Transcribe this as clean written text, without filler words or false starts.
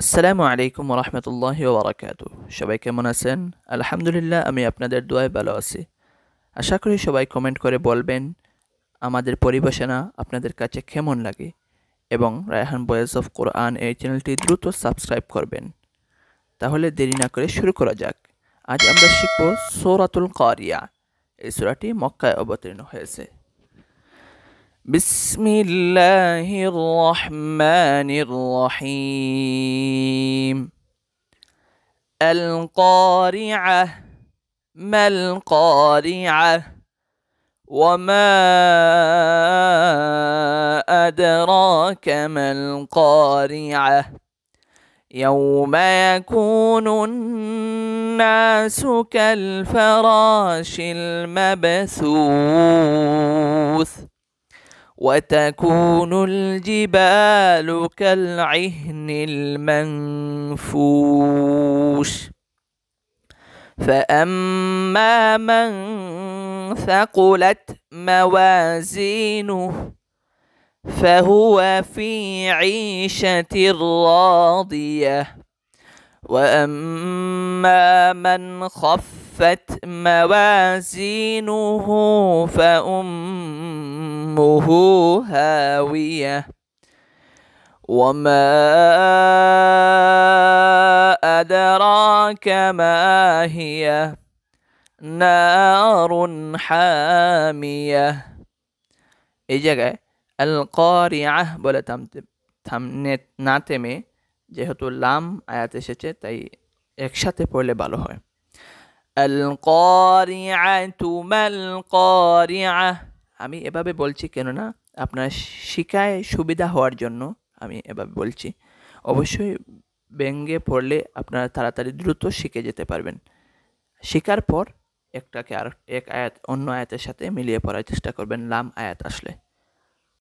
আসসালামু আলাইকুম ওরহমতুল্লাহি ওবরাকাতু। সবাই কেমন আছেন? আলহামদুলিল্লাহ, আমি আপনাদের দোয়ায় ভালো আছি। আশা করি সবাই কমেন্ট করে বলবেন আমাদের পরিবেশনা আপনাদের কাছে কেমন লাগে, এবং রায়হান ভয়েস অফ কোরআন এই চ্যানেলটি দ্রুত সাবস্ক্রাইব করবেন। তাহলে দেরি না করে শুরু করা যাক। আজ আমরা শিখব সূরাতুল কারিয়া। এই সূরাটি মক্কায় অবতীর্ণ হয়েছে। বিসমিল্লাহির রহমানির রহিম। القارعة ما القارعة وما أدراك ما القارعة يوم يكون الناس كالفراش المبثوث وتكون الجبال كالعهن المنفوش فأما من ثقلت موازينه فهو في عيشة راضية وأما من خفت موازينه فأمه هاوية وما أدراك ما هي نار حامية। এই জায়গায় আল কারিআহ বলে না থেমে, যেহেতু লাম আয়াত এসেছে তাই একসাথে পড়লে ভালো হয়। আল কারিআতু মাল কারিআহ। আমি এভাবে বলছি কেননা আপনার শিখায় সুবিধা হওয়ার জন্য আমি এভাবে বলছি। অবশ্যই ব্যঙ্গে পড়লে আপনারা তাড়াতাড়ি দ্রুত শিখে যেতে পারবেন। শেখার পর এক আয়াত অন্য আয়াতের সাথে মিলিয়ে পড়ার চেষ্টা করবেন লাম আয়াত আসলে।